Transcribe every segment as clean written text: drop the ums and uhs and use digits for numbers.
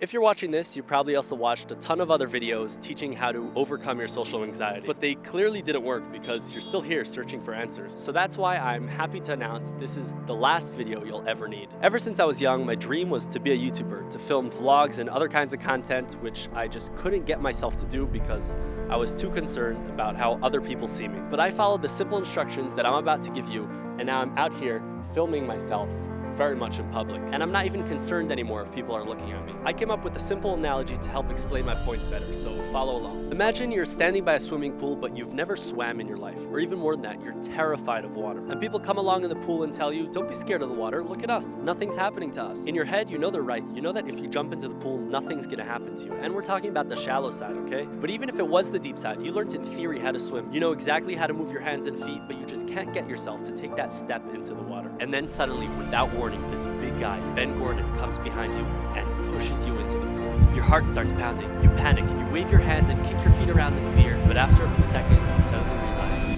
If you're watching this, you probably also watched a ton of other videos teaching how to overcome your social anxiety, but they clearly didn't work because you're still here searching for answers. So that's why I'm happy to announce that this is the last video you'll ever need. Ever since I was young, my dream was to be a YouTuber, to film vlogs and other kinds of content, which I just couldn't get myself to do because I was too concerned about how other people see me. But I followed the simple instructions that I'm about to give you, and now I'm out here filming myself very much in public. And I'm not even concerned anymore if people are looking at me. I came up with a simple analogy to help explain my points better, so follow along. Imagine you're standing by a swimming pool, but you've never swam in your life, or even more than that, you're terrified of water. And people come along in the pool and tell you, don't be scared of the water, look at us, nothing's happening to us. In your head, you know they're right. You know that if you jump into the pool, nothing's gonna happen to you. And we're talking about the shallow side, okay? But even if it was the deep side, you learned in theory how to swim. You know exactly how to move your hands and feet, but you just can't get yourself to take that step into the water. And then suddenly, without warning, this big guy, Ben Gordon, comes behind you and pushes you into the pool. Your heart starts pounding, you panic, you wave your hands and kick your feet around in fear, but after a few seconds, you suddenly realize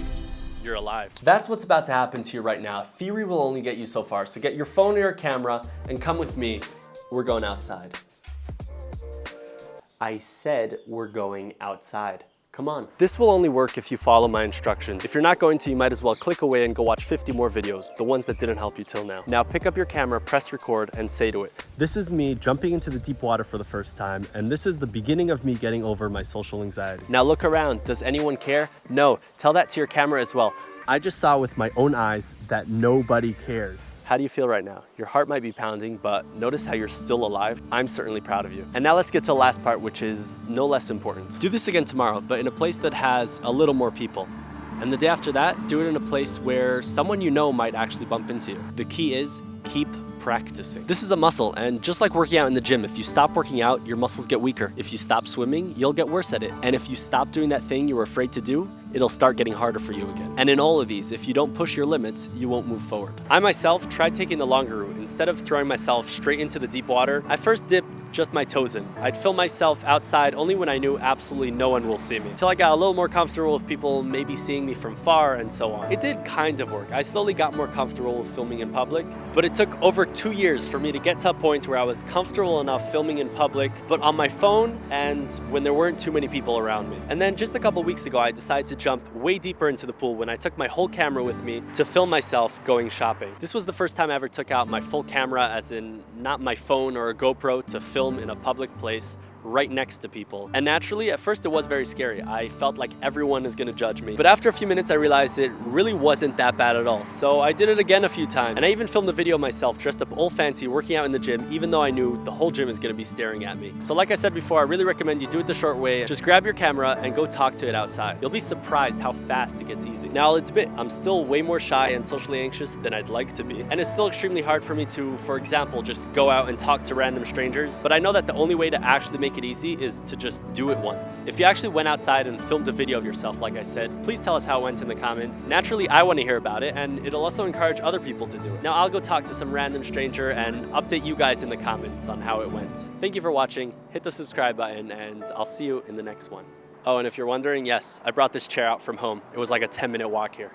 you're alive. That's what's about to happen to you right now. Theory will only get you so far, so get your phone or your camera and come with me. We're going outside. I said we're going outside. Come on. This will only work if you follow my instructions. If you're not going to, you might as well click away and go watch 50 more videos, the ones that didn't help you till now. Now pick up your camera, press record, and say to it, this is me jumping into the deep water for the first time, and this is the beginning of me getting over my social anxiety. Now look around. Does anyone care? No. Tell that to your camera as well. I just saw with my own eyes that nobody cares. How do you feel right now? Your heart might be pounding, but notice how you're still alive. I'm certainly proud of you. And now let's get to the last part, which is no less important. Do this again tomorrow, but in a place that has a little more people. And the day after that, do it in a place where someone you know might actually bump into you. The key is keep practicing. This is a muscle, and just like working out in the gym, if you stop working out, your muscles get weaker. If you stop swimming, you'll get worse at it. And if you stop doing that thing you were afraid to do, it'll start getting harder for you again. And in all of these, if you don't push your limits, you won't move forward. I myself tried taking the longer route. Instead of throwing myself straight into the deep water, I first dipped just my toes in. I'd film myself outside only when I knew absolutely no one will see me, till I got a little more comfortable with people maybe seeing me from far and so on. It did kind of work. I slowly got more comfortable with filming in public, but it took over 2 years for me to get to a point where I was comfortable enough filming in public, but on my phone and when there weren't too many people around me. And then just a couple weeks ago, I decided to jump way deeper into the pool when I took my whole camera with me to film myself going shopping. This was the first time I ever took out my full camera, as in not my phone or a GoPro, to film in a public place right next to people. And naturally, at first it was very scary. I felt like everyone is gonna judge me. But after a few minutes, I realized it really wasn't that bad at all. So I did it again a few times. And I even filmed a video myself, dressed up all fancy, working out in the gym, even though I knew the whole gym is gonna be staring at me. So like I said before, I really recommend you do it the short way. Just grab your camera and go talk to it outside. You'll be surprised how fast it gets easy. Now I'll admit, I'm still way more shy and socially anxious than I'd like to be. And it's still extremely hard for me to, for example, just go out and talk to random strangers. But I know that the only way to actually make it easy is to just do it once. If you actually went outside and filmed a video of yourself, like I said, please tell us how it went in the comments. Naturally, I want to hear about it, and it'll also encourage other people to do it. Now I'll go talk to some random stranger and update you guys in the comments on how it went. Thank you for watching. Hit the subscribe button, and I'll see you in the next one. Oh, and if you're wondering, yes, I brought this chair out from home. It was like a 10-minute walk here.